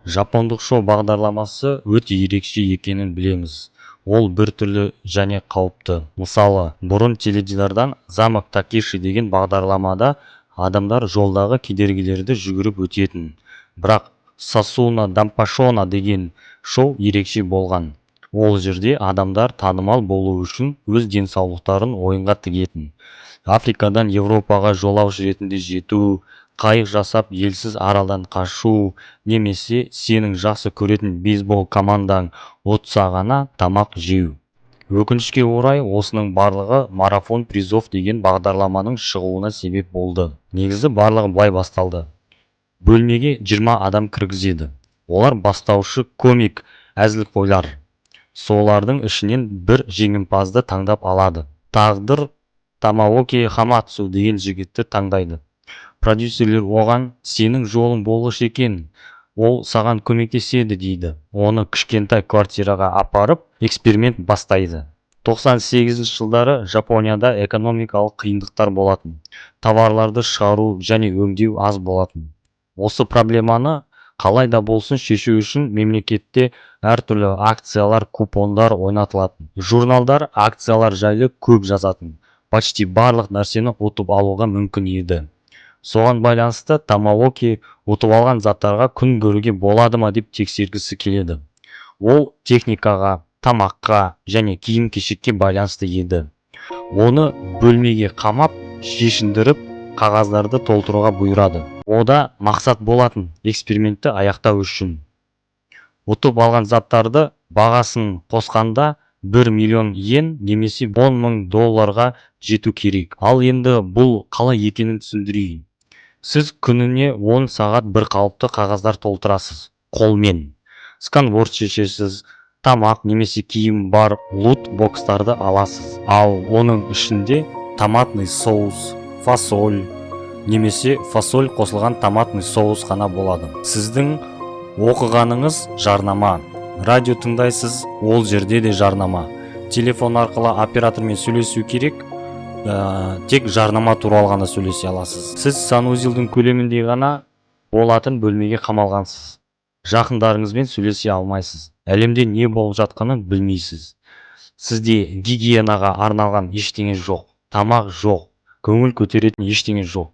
Жапондық шоу бағдарламасы өте ерекше екенін білеміз. Ол біртүрлі және қауіпті. Мысалы, бұрын теледидардан Замок Такеши деген бағдарламада адамдар жолдағы кедергілерді жүгіріп өтетін. Бірақ Сасуна Дампашона деген шоу ерекше болған. Ол жерде адамдар танымал болу үшін өз денсаулықтарын ойынға тігетін. Африкадан Европаға жолаушы ретінде жету, қайық жасап елсіз аралдан қашу, немесе сенің жақсы көретін бейсбол командаң ұтса ғана тамақ жеу. Өкінішке орай, осының барлығы марафон призов деген бағдарламаның шығуына себеп болды. Негізі барлығы былай басталды. Бөлмеге 20 адам кіргізеді. Олар бастаушы комик, әзілқойлар. Солардың ішінен бір жеңімпазды таңдап алады. Тағдыр Тамаоки Хаматсу деген жігітті таңдайды. Продюсерлер оған сенің жолың болғыш екен, ол саған көмектеседі дейді. Оны кішкентай квартираға апарып, эксперимент бастайды. 98 жылдары Жапонияда экономикалық қиындықтар болатын. Товарларды шығару және өңдеу аз болатын. Осы проблеманы қалай да болсын шешу үшін мемлекетте әртүрлі акциялар, купондар ойнатылатын. Журналдар акциялар жайлы көп жазатын. Почти барлық нәрсені ұтып алуға мүмкін еді. Соған байланысты Тамаоки ұтып алған заттарға күн көруге болады ма деп тексергісі келеді. Ол техникаға, тамаққа және киім-кешекке байланысты еді. Оны бөлмеге қамап, шешіндіріп, қағаздарды толтыруға бұйырады. Ода мақсат болатын экспериментті аяқтау үшін. Ұтып алған заттарды бағасын қосқанда 1 миллион йен немесе 10 мың долларға жету керек. Ал енді бұл қалай екенін түсіндірейін. Сіз күніне 10 сағат бір қалыпты қағаздар толтырасыз. Қолмен. Сканворд шешесіз, тамақ немесе киім бар лут бокстарды аласыз. Ал оның ішінде томатный соус, фасоль немесе фасоль қосылған томатный соус қана болады. Сіздің оқығаныңыз жарнама. Радио тыңдайсыз, ол жерде де жарнама. Телефон арқылы оператормен сөйлесу керек, тек жарнама туралы ғана сөйлесе аласыз. Сіз санузелдің көлемінде ғана болатын бөлмеге қамалғансыз. Жақындарыңызбен сөйлесе алмайсыз. Әлемде не болып жатқанын білмейсіз. Сізде гигиенаға арналған ештеңе жоқ, тамақ жоқ, көңіл көтеретін ештеңе жоқ.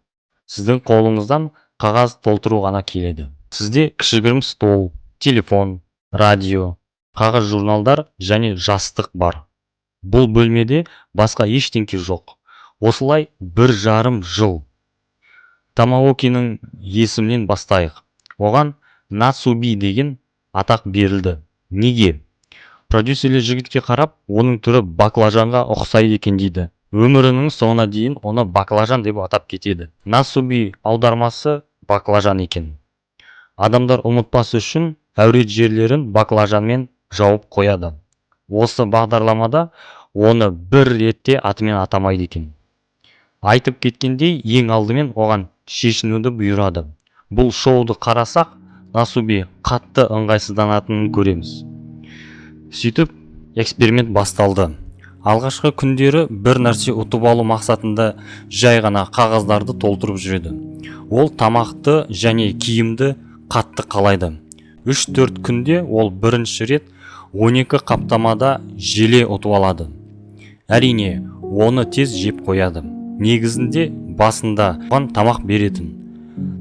Сіздің қолыңыздан қағаз толтыру ғана келеді. Сізде кішігірім стол, телефон, радио, қағаз журналдар және жастық бар. Бұл бөлмеде басқа ештеңке жоқ. Осылай 1,5 жыл. Тамаокиның есімінен бастайық. Оған Нацуби деген атақ берілді. Неге? Продюсерлер жігітке қарап, оның түрі баклажанға ұқсайды екен дейді. Өмірінің соңына дейін оны баклажан деп атап кетеді. Нацуби аудармасы баклажан екен. Адамдар ұмытпас үшін әурет жерлерін баклажанмен жауып қояды. Осы бағдарламада оны бір ретте атымен атамайды екен. Айтып кеткендей, ең алдымен оған шешінуді бұйырады. Бұл шоуды қарасақ, Нацуби қатты ыңғайсызданатынын көреміз. Сөйтіп, эксперимент басталды. Алғашқы күндері бір нәрсе ұтып алу мақсатында жай ғана қағаздарды толтырып жүреді. Ол тамақты және киімді қатты қалайды. 3-4 күнде ол бірінші рет 12 қаптамада желе ұтып алады. Әрине, оны тез жеп қояды. Негізінде басында оған тамақ беретін.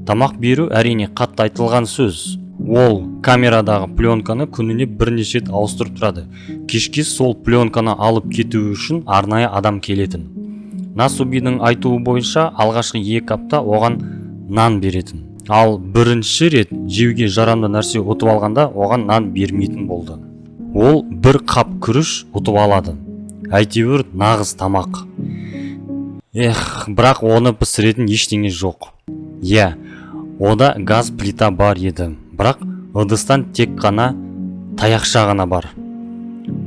Тамақ беру әрине қатты айтылған сөз. Ол камерадағы пленканы күніне бірнеше рет ауыстырып тұрады. Кешке сол пленканы алып кету үшін арнайы адам келетін. Нацубидің айтуы бойынша алғашқы 2 апта оған нан беретін. Ал бірінші рет жеуге жарамды нәрсе ұтып алғанда оған нан бермейтін болды. Ол бір қап күріш ұтып алады. Әйтеуір нағыз тамақ. Бірақ оны пісіретін ештеңе жоқ. Ода газ плита бар еді. Бірақ ыдыстан тек қана таяқша ғана бар.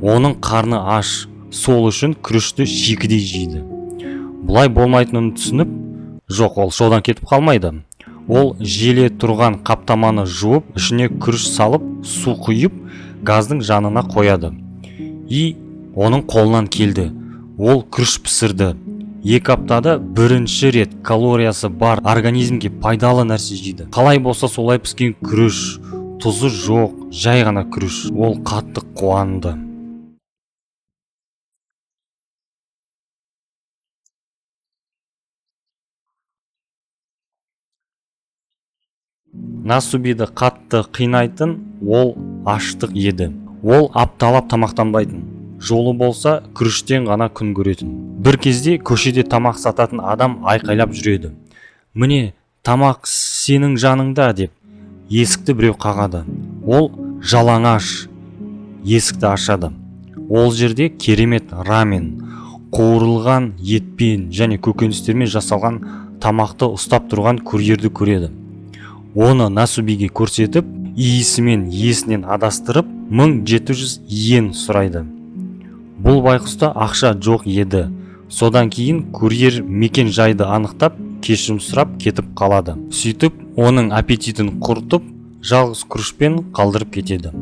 Оның қарны аш, сол үшін күрішті шикідей жейді. Бұлай болмайтынын түсініп, жоқ, ол шоудан кетіп қалмайды. Ол желе тұрған қаптаманы жуып, ішіне күріш салып, су құйып, газдың жанына қояды. Оның қолынан келді. Ол күріш пісірді. 2 аптада бірінші рет калориясы бар организмге пайдалы нәрсе жейді. Қалай болса солай піскен күріш, тұзы жоқ, жай ғана күріш. Ол қатты қуанды. Насубиді қатты қинайтын ол аштық еді. Ол апталап тамақтанбайтын. Жолы болса күріштен ғана күн көретін. Бір кезде көшеде тамақ сататын адам айқайлап жүреді. Міне, тамақ сенің жаныңда деп. Есікті біреу қағады. Ол жалаңаш есікті ашады. Ол жерде керемет рамен, қуырылған етпен және көкөністермен жасалған тамақты ұстап тұрған курьерді көреді. Оны Насубиге көрсетіп, иісімен есінен адастырып, 1700 йен сұрайды. Бұл байқұста ақша жоқ еді. Содан кейін курьер мекен жайды анықтап, кешірім сұрап кетіп қалады. Сөйтіп, оның аппетитін құртып, жалғыз күрішпен қалдырып кетеді.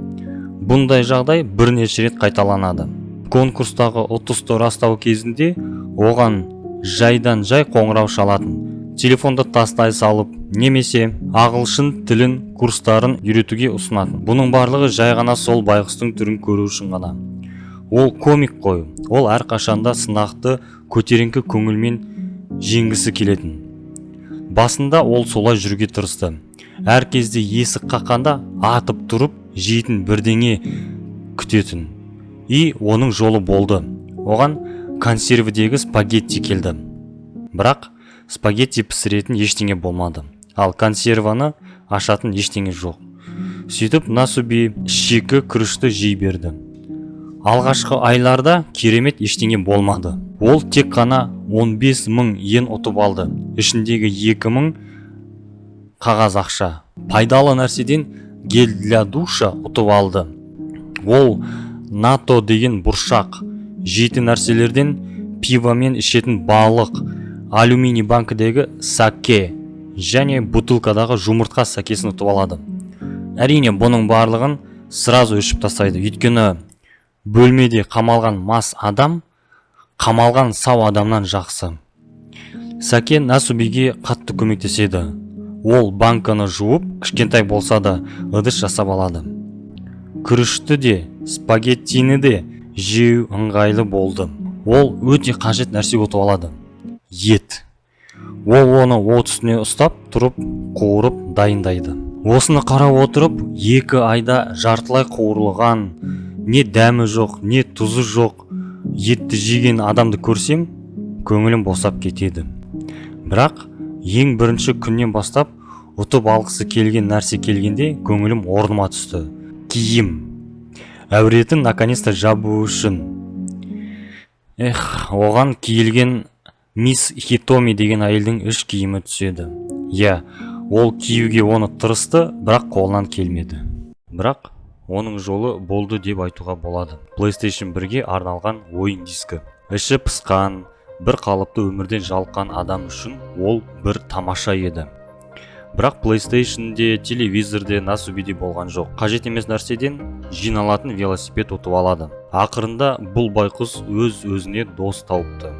Бұндай жағдай бірнеше рет қайталанады. Конкурстағы ұтысты растау кезінде оған жайдан жай қоңырау шалатын. Телефонды тастай салып, немесе ағылшын тілін курстарын үйретуге ұсынатын. Бұның барлығы жай ғана сол байғұстың түрін көру үшін ғана. Ол комик қой. Ол әрқашанда сынақты көтеріңкі көңілмен жеңгісі келетін. Басында ол солай жүруге тырысты. Әр кезде есік қаққанда атып тұрып, жейтін бірдеңе күтетін. И оның жолы болды. Оған консервідегі спагетти келді. Бірақ спагетти пісіретін ештеңе болмады. Ал консерваны ашатын ештеңе жоқ. Сөйтіп Насуби шикі күрішті жей берді. Алғашқы айларда керемет ештеңе болмады. Ол тек қана 15 000 йен ұтып алды. Ішіндегі 2000 қағаз ақша. Пайдалы нәрседен гель для душа ұтып алды. Ол нато деген бұршақ, жейтін нәрселерден пиво мен ішетін балық, алюминий банкідегі саке және бутылкадағы жұмыртқа сакесін ұтып алады. Әрине, бұның барлығын сразу ішіп тастайды. Өйткені бөлмеде қамалған мас адам қамалған сау адамнан жақсы. Саке Насубиге қатты көмектеседі. Ол банканы жуып, кішкентай болса да ыдыс жасап алады. Күрішті де, спагеттини де жеу ыңғайлы болды. Ол өте қажет нәрсе ұтып алады. Ет. Ол оны от үстіне ұстап тұрып, қуырып дайындайды. Осыны қарап отырып, 2 айда жартылай қуырылған, не дәмі жоқ, не тұзы жоқ етті жеген адамды көрсем, көңілім босап кетеді. Бірақ ең бірінші күннен бастап ұтып алғысы келген нәрсе келгенде көңілім орныма түсті. Киім. Әуретін наконец-то жабу үшін. Оған киілген мисс Хитоми деген әйелдің үш киімі түседі. Ол киюге оны тырысты, бірақ қолынан келмеді. Бірақ оның жолы болды деп айтуға болады. PlayStation 1-ге арналған ойын дискі. Іші пысқан, бір қалыпты өмірден жалыққан адам үшін ол бір тамаша еді. Бірақ PlayStation-де, телевизорде, Насубиде болған жоқ. Қажет емес нәрседен жиналатын велосипед ұтып алады. Ақырында бұл байқұс өз-өзіне дос тауыпты.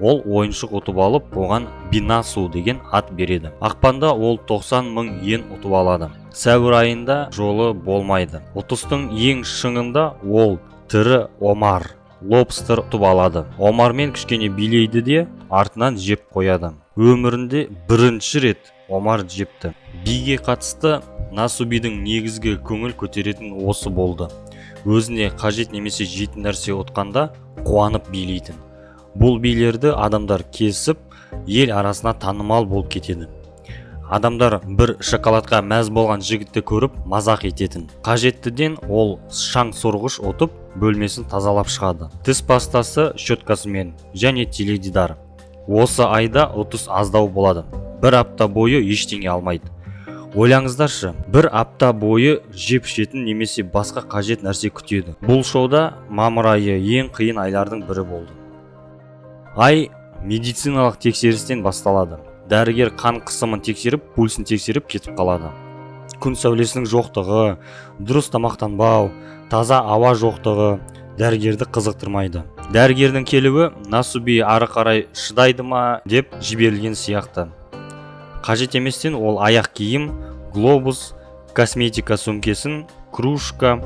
Ол ойыншық ұтып алып, оған Бинасу деген ат береді. Ақпанда ол 90 000 йен ұтып алады. Сәуір айында жолы болмайды. Ұтыстың ең шыңында ол тірі омар, лобстер ұтып алады. Омармен кішкене билейді де артынан жеп қояды. Өмірінде бірінші рет омар жепті. Биге қатысты Насубидің негізгі көңіл көтеретін осы болды. Өзіне қажет немесе жейтін нәрсе ұтқанда қуанып билейтін. Бұл билерді адамдар кесіп, ел арасына танымал болып кетеді. Адамдар бір шоколадқа мәз болған жігітті көріп мазақ ететін. Қажеттіден ол шаң сорғыш отып, бөлмесін тазалап шығады. Тіс пастасы щеткасымен және теледидар. Осы айда ұтыс аздау болады. Бір апта бойы ештеңе алмайды. Ойлаңыздаршы, бір апта бойы жеп ішетін немесе басқа қажет нәрсе күтеді. Бұл шоуда мамыр айы ең қиын айлардың бірі болды. Ай медициналық тексерістен басталады. Дәрігер қан қысымын тексеріп, пульсін тексеріп кетіп қалады. Күн сәулесінің жоқтығы, дұрыс тамақтанбау, таза ауа жоқтығы дәрігерді қызықтырмайды. Дәрігердің келуі Насуби ары қарай шыдайды ма деп жіберілген сияқты. Қажет еместен ол аяқ киім, глобус, косметика сөмкесін, кружка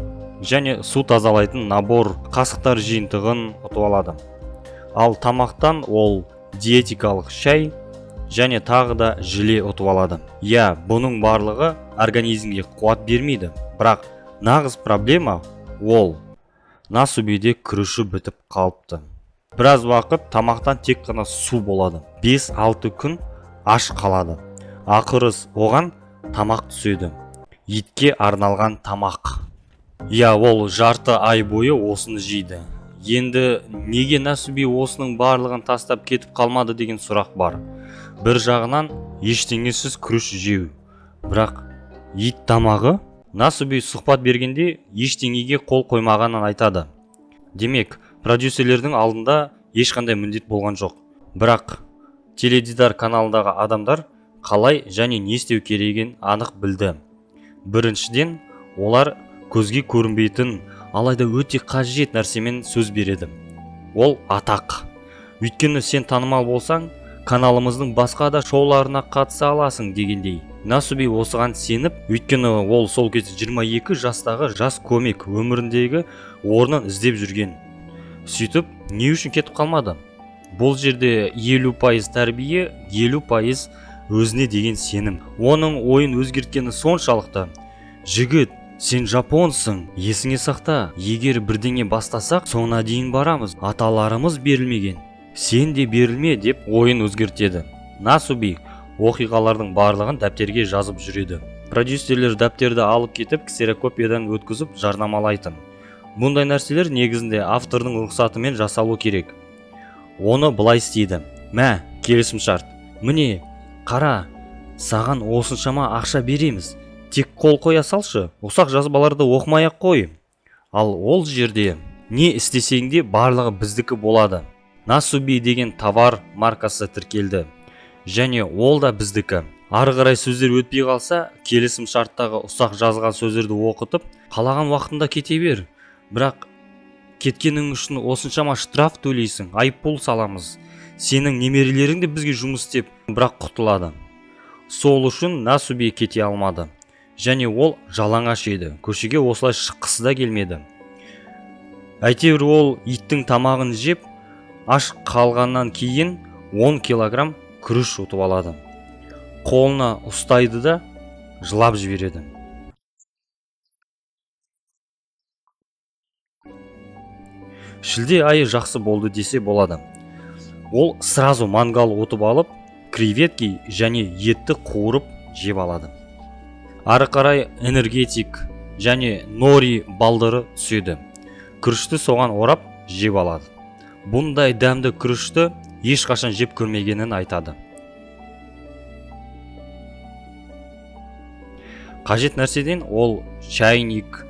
және су тазалайтын набор қасықтар жиынтығын ұтып алады. Ал тамақтан ол диетикалық шай және тағы да желе ұтып алады. Бұның барлығы организмге қуат бермейді, бірақ нағыз проблема ол насубиде күріші бітіп қалыпты. Біраз уақыт тамақтан тек қана су болады. 5-6 күн аш қалады. Ақырыс оған тамақ түседі. Итке арналған тамақ. Ол жарты ай бойы осыны жейді. Енді неге насуби осының барлығын тастап кетіп қалмады деген сұрақ бар. Бір жағынан ештеңесіз күріш жеу. Бірақ ит тамағы? Насуби сұхбат бергенде ештеңеге қол қоймағанын айтады. Демек, продюсерлердің алдында ешқандай міндет болған жоқ. Бірақ теледидар каналындағы адамдар қалай және не істеу керегін анық білді. Біріншіден, олар көзге көрінбейтін, алайда өте қажет нәрсемен сөз береді. Ол атақ. Өйткені сен танымал болсаң, каналымыздың басқа да шоуларына қатыса аласың дегендей. Насуби осыған сеніп, өйткені ол сол кезде 22 жастағы жас комик өміріндегі орнын іздеп жүрген. Сөйтіп, не үшін кетіп қалмады? Бұл жерде 50% тәрбие, 50% өзіне деген сенім. Оның ойын өзгерткені соншалықты. Жігіт, сен жапонсың, есіңе сақта. Егер бірдеңе бастасақ, соңына дейін барамыз. Аталарымыз берілмеген. Сен де берілме деп ойын өзгертеді. Насуби оқиғалардың барлығын дәптерге жазып жүреді. Продюсерлер дәптерді алып кетіп, ксерокопиядан өткізіп жарнамалайтын. Бұндай нәрселер негізінде автордың рұқсатымен жасалу керек. Оны былай істейді. Келісім шарт. Міне, қара, саған осыншама ақша береміз. Тек қол қоя салшы, ұсақ жазбаларды оқымай-ақ қой. Ал ол жерде не істесең де барлығы біздікі болады. Насуби деген товар маркасы тіркелді. Және ол да біздікі. Ары қарай сөздер өтпей қалса, келісім шарттағы ұсақ жазған сөздерді оқытып, қалаған уақытында кете бер. Бірақ кеткенің үшін осыншама штраф төлейсің, айыппұл саламыз. Сенің немерелерің де бізге жұмыс істеп, бірақ құтылады. Сол үшін Насуби кете алмады. Және ол жалаңаш еді. Көшеге осылай шыққысы да келмеді. Әйтеуір ол иттің тамағын жеп, аш қалғаннан кейін 10 килограмм күріш ұтып алады. Қолына ұстайды да жылап жібереді. Шілде айы жақсы болды десе болады. Ол сразу мангал ұтып алып, креветки және етті қуырып жеп алады. Ары қарай энергетик және нори балдыры түседі. Күрішті соған орап жеп алады. Бұндай дәмді күрішті ешқашан жеп көрмегенін айтады. Қажет нәрседен ол чайник,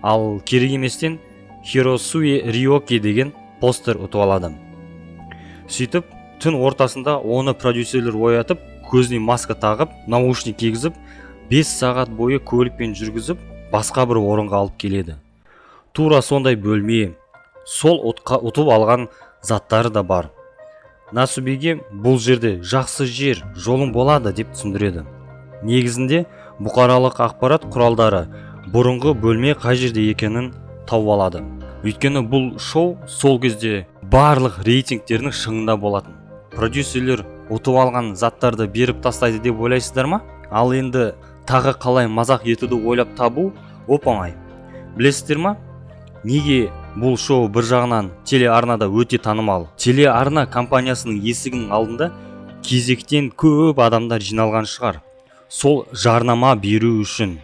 ал керек еместен Хиросуи Риоки деген постер ұтып алады. Сөйтіп, түн ортасында оны продюсерлер оятып, көзіне маска тағып, наушник кигізіп, 5 сағат бойы көлікпен жүргізіп, басқа бір орынға алып келеді. Тура сондай бөлме, сол ұтып алған заттары да бар. Насубиге бұл жерде жақсы жер, жолың болады деп түсіндіреді. Негізінде бұқаралық ақпарат құралдары бұрынғы бөлме қай жерде екенін тауып алады. Өйткені бұл шоу сол кезде барлық рейтингтерінің шыңында болатын. Продюсерлер ұтып алған заттарды беріп тастайды деп ойлайсыздар ма? Ал енді тағы қалай мазақ етуді ойлап табу оп-оңай. Білесіздер ма? Неге бұл шоу бір жағынан телеарнада өте танымал? Телеарна компаниясының есігінің алдында кезектен көп адамдар жиналған шығар. Сол жарнама беру үшін.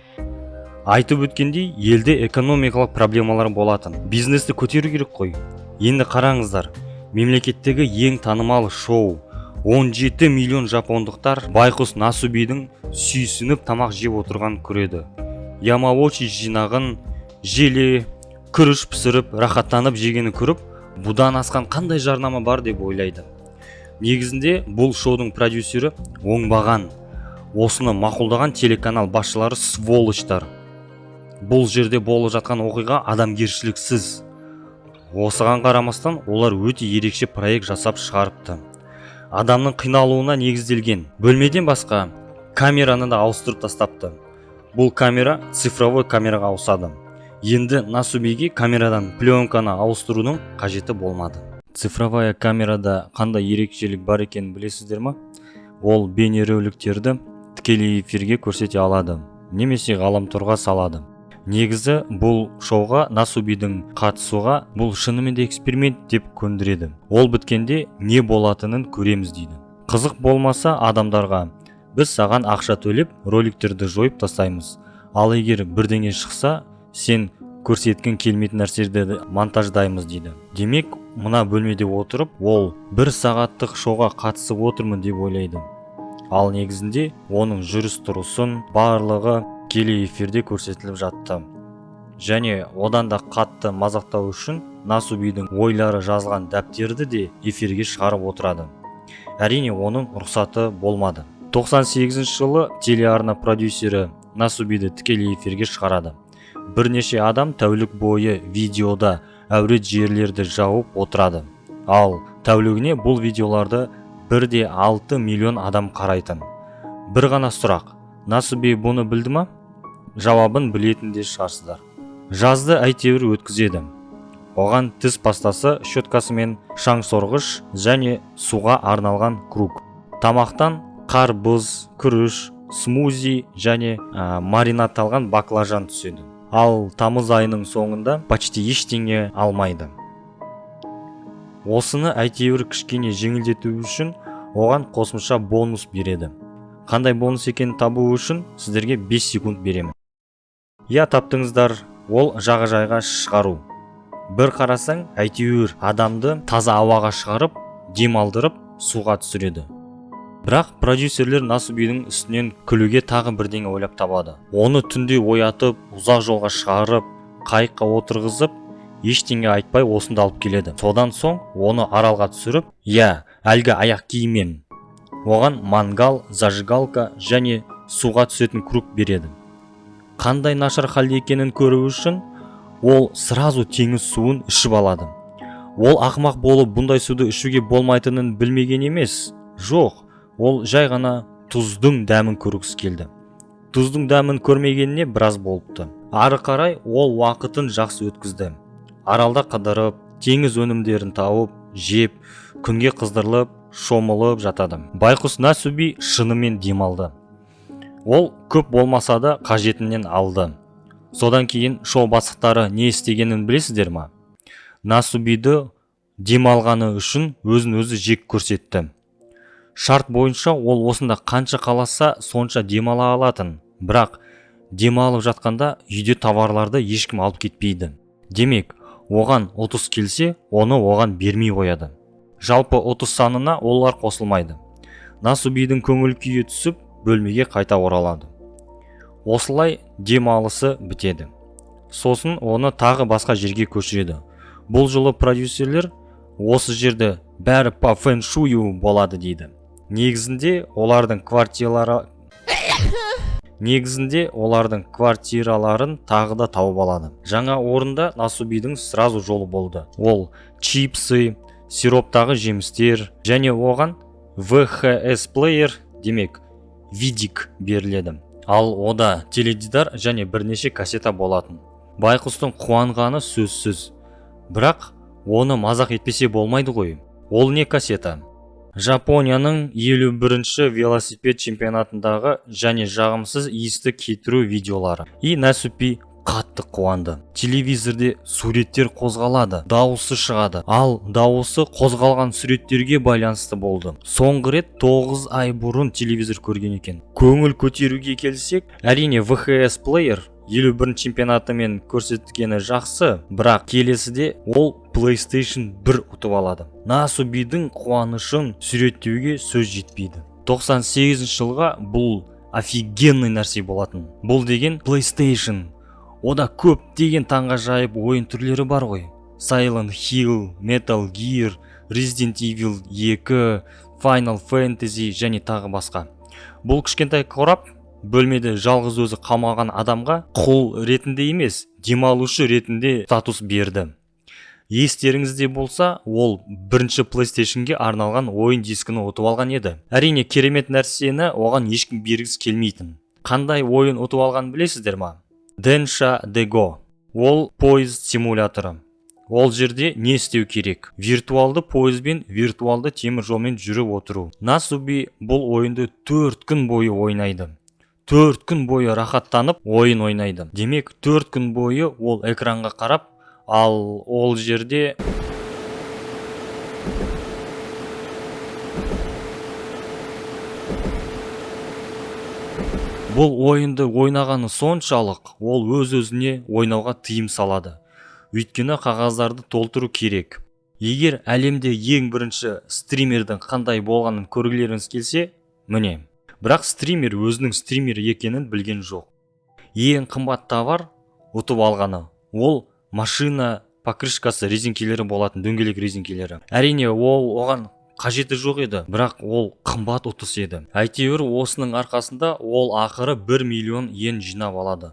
Айтып өткендей, елде экономикалық проблемалар болатын. Бизнесті көтеру керек қой. Енді қараңыздар, мемлекеттегі ең танымал шоу 17 миллион жапондықтар байқұс Насубидің сүйсініп тамақ жеп отырған көреді. Ямаочи жинағын желе, күріш пісіріп, рахаттанып жегені көріп, бұдан асқан қандай жарнама бар деп ойлайды. Негізінде бұл шоудың продюсері оңбаған. Осыны мақұлдаған телеканал басшылары сволочтар. Бұл жерде болып жатқан оқиға адамгершіліксіз. Осыған қарамастан олар өте ерекше проект жасап шығарыпты. Адамның қиналуына негізделген. Бөлмеден басқа камераны да ауыстырып тастапты. бұл камера цифровой камераға ауысады. Енді Насубиге камерадан пленканы ауыстырудың қажеті болмады. Цифровая камерада қандай ерекшелік бар екенін білесіздер ме? Ол бейнероликтерді тікелей эфирге көрсете алады, немесе ғаламторға салады. Негізі бұл шоуға Насубидің қатысуға бұл шынымен де эксперимент деп көндіреді. Ол біткенде не болатынын көреміз дейді. Қызық болмаса адамдарға біз саған ақша төлеп роликтерді жойып тастаймыз. Ал егер бірдеңе шықса, сен көрсеткен келмейтін нәрселерді монтаждаймыз дейді. Демек, мына бөлмеде отырып, ол 1 сағаттық шоуға қатысып отырмын деп ойлайды. Ал негізінде оның жүріс-тұрысын барлығы тікелей эфирде көрсетіліп жатты. Және одан да қатты мазақтау үшін Насубидің ойлары жазылған дәптерді де эфирге шығарып отырады. Әрине, оның рұқсаты болмады. 98 жылы телеарна продюсері Насубиді тікелей эфирге шығарады. Бірнеше адам тәулік бойы видеода әурет жерлерді жауып отырады. Ал тәулігіне бұл видеоларды 1,6 миллион адам қарайтын. Бір ғана сұрақ: Насуби бұны білді ма? Жауабын білетін де шығарсыздар. Жазды әйтеуір өткізеді. Оған тіс пастасы, щеткасымен шаң сорғыш және суға арналған круг. Тамақтан қарбыз, күріш, смузи және маринадталған баклажан түседі. Ал тамыз айының соңында почти ештеңе алмайды. Осыны әйтеуір кішкене жеңілдету үшін оған қосымша бонус береді. Қандай бонус екенін табу үшін сіздерге 5 секунд беремін. Я, таптыңыздар, ол жағажайға шығару. Бір қарасаң, әйтеуір адамды таза ауаға шығарып, демалдырып, суға түсіреді. Бірақ продюсерлер Насубидің үстінен күлуге тағы бірдеңе ойлап табады. Оны түнде оятып, ұзақ жолға шығарып, қайыққа отырғызып, ештеңе айтпай осында алып келеді. Содан соң оны аралға түсіріп, әлгі аяқ киіммен оған мангал, зажигалка және суға түсетін круг береді. Қандай нашар халде екенін көру үшін ол сразу теңіз суын ішіп алады. Ол ақымақ болып бұндай суды ішуге болмайтынын білмеген емес. Жоқ, ол жай ғана тұздың дәмін көргісі келді. Тұздың дәмін көрмегеніне біраз болыпты. Ары қарай ол уақытын жақсы өткізді. Аралда қыдырып, теңіз өнімдерін тауып, жеп, күнге қыздырылып, шомылып жатады. Байқұс Насуби шынымен демалды. Ол көп болмаса да қажетінен алды. Содан кейін шоу бастықтары не істегенін білесіздер ме? Насубиді демалғаны үшін өзін-өзі жек көрсетті. Шарт бойынша ол осында қанша қаласа сонша демала алатын. Бірақ демалып жатқанда үйде товарларды ешкім алып кетпейді. Демек, оған 30 келсе, оны оған бермей қояды. Жалпы 30 санына олар қосылмайды. Насубидің көңіл күйі түсіп, бөлмеге қайта оралады. Осылай демалысы бітеді. Сосын оны тағы басқа жерге көшіреді. Бұл жылы продюсерлер осы жерді бәрі по фэн-шую болады дейді. Негізінде олардың квартираларын тағы да тауып алады. Жаңа орында Насубидің сразу жолы болды. Ол чипсы, сироптағы жемістер және оған VHS плеер, демек видик беріледі. Ал ода теледидар және бірнеше кассета болатын. Байқұстың қуанғаны сөзсіз. Бірақ оны мазақ етпесе болмайды ғой. Ол не кассета? Жапонияның 51-ші велосипед чемпионатындағы және жағымсыз иісті кетіру видеолары. Насуби қатты қуанды. Телевизорде суреттер қозғалады, дауысы шығады. Ал дауысы қозғалған суреттерге байланысты болды. Соңғы рет 9 ай бұрын телевизор көрген екен. Көңіл көтеруге келсек, әрине VHS плеер 51 чемпионатымен көрсеткені жақсы, бірақ келесіде ол PlayStation 1 ұтып алады. Насубидің қуанышын суреттеуге сөз жетпейді. 98 жылға бұл офигенный нәрсе болатын. Бұл деген PlayStation. Ода көп деген таңғажайып ойын түрлері бар ғой. Silent Hill, Metal Gear, Resident Evil 2, Final Fantasy және тағы басқа. Бұл кішкентай қорап бөлмеде жалғыз өзі қамалған адамға құл ретінде емес, демалушы ретінде статус берді. Естеріңізде болса, ол бірінші PlayStation-ге арналған ойын дискіні ұтып алған еді. Әрине, керемет нәрсені оған ешкім бергісі келмейтін. қандай ойын ұтып алғанын білесіздер ма? Densha de Go. Ол поезд симуляторы. Ол жерде не істеу керек? Виртуалды пойызбен виртуалды темір жолмен жүріп отыру. Насуби бұл ойынды 4 күн бойы ойнайды. 4 күн бойы рахаттанып ойын ойнайды. Демек 4 күн бойы ол экранға қарап, ал ол жерде бұл ойынды ойнағаны соншалық, ол өз-өзіне ойнауға тыйым салады. Өйткені қағаздарды толтыру керек. Егер әлемде ең бірінші стримердің қандай болғанын көргілеріңіз келсе, міне. Бірақ стример өзінің стример екенін білген жоқ. Ең қымбат товар ұтып алғаны. Ол машина покрышкасы резинкелері болатын, дөңгелек резинкелері. Әрине ол оған қажеті жоқ еді, бірақ ол қымбат ұтыс еді. Әйтеуір осының арқасында ол ақыры 1 миллион йен жинап алады.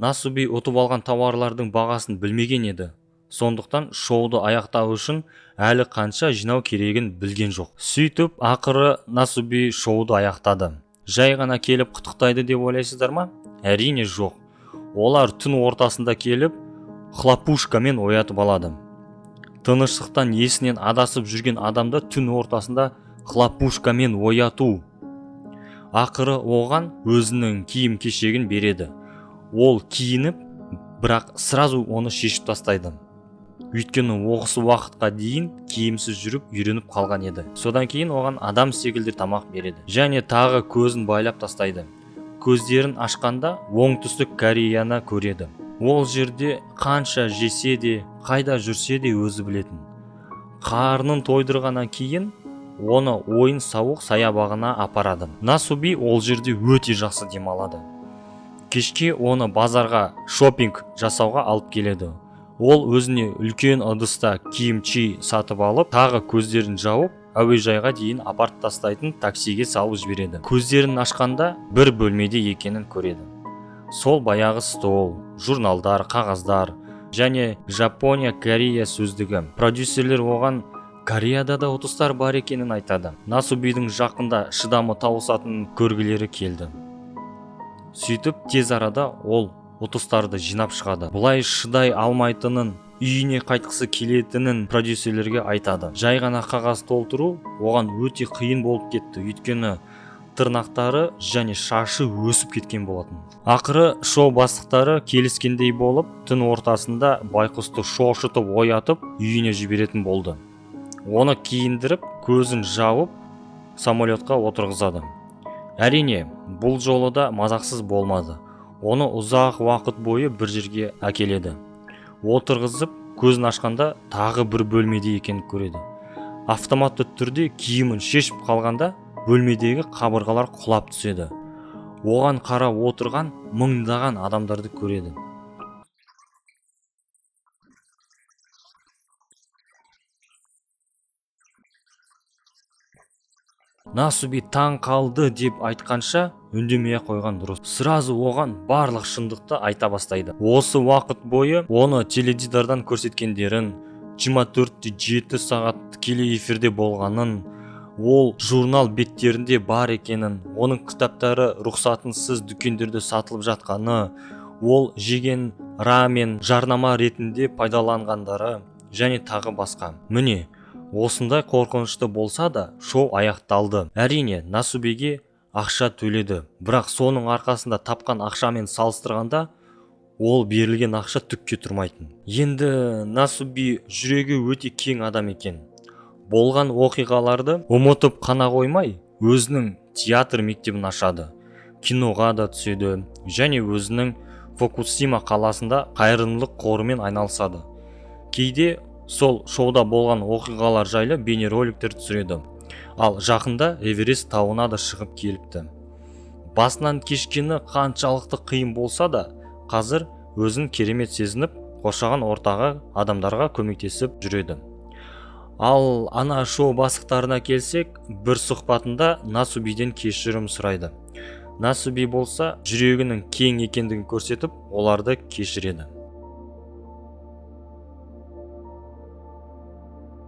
Насуби ұтып алған тауарлардың бағасын білмеген еді. Сондықтан шоуды аяқтау үшін әлі қанша жинау керегін білген жоқ. Сөйтіп, ақыры Насуби шоуды аяқтады. Жай ғана келіп құттықтайды деп ойлайсыздар ма? Әрине жоқ. Олар түн ортасында келіп, хлопушкамен оятып алады. Тыныштықтан есінен адасып жүрген адамды түн ортасында хлопушкамен ояту. Ақыры оған өзінің киім-кешегін береді. Ол киініп, бірақ сразу оны шешіп тастайды. Өйткені осы уақытқа дейін киімсіз жүріп үйреніп қалған еді. Содан кейін оған адам секілді тамақ береді. Және тағы көзін байлап тастайды. Көздерін ашқанда оңтүстік Кореяны көреді. Ол жерде қанша жесе де, қайда жүрсе де өзі білетін. Қарнын тойдырғаннан кейін оны ойын сауық саябағына апарады. Насуби ол жерде өте жақсы демалады. Кешке оны базарға шопинг жасауға алып келеді. Ол өзіне үлкен ыдыста кимчи сатып алып, тағы көздерін жауып, әуежайға дейін апарып тастайтын таксиге салып жібереді. Көздерін ашқанда бір бөлмеде екенін көреді. Сол баяғы стол, журналдар, қағаздар және Жапония, Корея сөздігі. Продюсерлер оған Кореяда да ұтыстар бар екенін айтады. Насубидің жақында шыдамы таусатынын көргілері келді. Сөйтіп, тез арада ол ұтыстарды жинап шығады. Бұлай шыдай алмайтынын, үйіне қайтқысы келетінін продюсерлерге айтады. Жай ғана қағаз толтыру оған өте қиын болып кетті. Өйткені тырнақтары және шашы өсіп кеткен болатын. Ақыры шоу бастықтары келіскендей болып, түн ортасында байқұсты шошытып оятып, үйіне жіберетін болды. Оны киіндіріп, көзін жауып, самолетқа отырғызады. Әрине, бұл жолы да мазақсыз болмады. Оны ұзақ уақыт бойы бір жерге әкеледі. Отырғызып, көзін ашқанда тағы бір бөлмеде екенін көреді. Автоматты түрде киімін шешіп қалғанда, бөлмедегі қабырғалар құлап түседі. Оған қарап отырған мыңдаған адамдарды көреді. Насуби таң қалды деп айтқанша үндемей қойған дұрыс. Сразу оған барлық шындықты айта бастайды. Осы уақыт бойы оны теледидардан көрсеткендерін, 24-7 сағат тікелей эфирде болғанын, ол журнал беттерінде бар екенін, оның кітаптары рұқсатынсыз дүкендерде сатылып жатқаны, ол жеген рамен жарнама ретінде пайдаланғандары және тағы басқа. Міне, осындай қорқынышты болса да, шоу аяқталды. Әрине, Насубиге ақша төледі, бірақ соның арқасында тапқан ақшамен салыстырғанда, ол берілген ақша түкке тұрмайтын. Енді Насуби жүрегі өте кең адам екен. Болған оқиғаларды ұмытып қана қоймай, өзінің театр мектебін ашады. Киноға да түседі және өзінің Фукусима қаласында қайырымдылық қорымен айналысады. Кейде сол шоуда болған оқиғалар жайлы бейнероликтер түсіреді. Ал жақында Эверест тауына да шығып келіпті. Басынан кешкені қаншалықты қиын болса да, қазір өзін керемет сезініп, қоршаған ортаға адамдарға көмектесіп жүреді. Ал ана шоу бастықтарына келсек, бір сұхбатында Насубиден кешірім сұрайды. Насуби болса, жүрегінің кең екендігін көрсетіп, оларды кешіреді.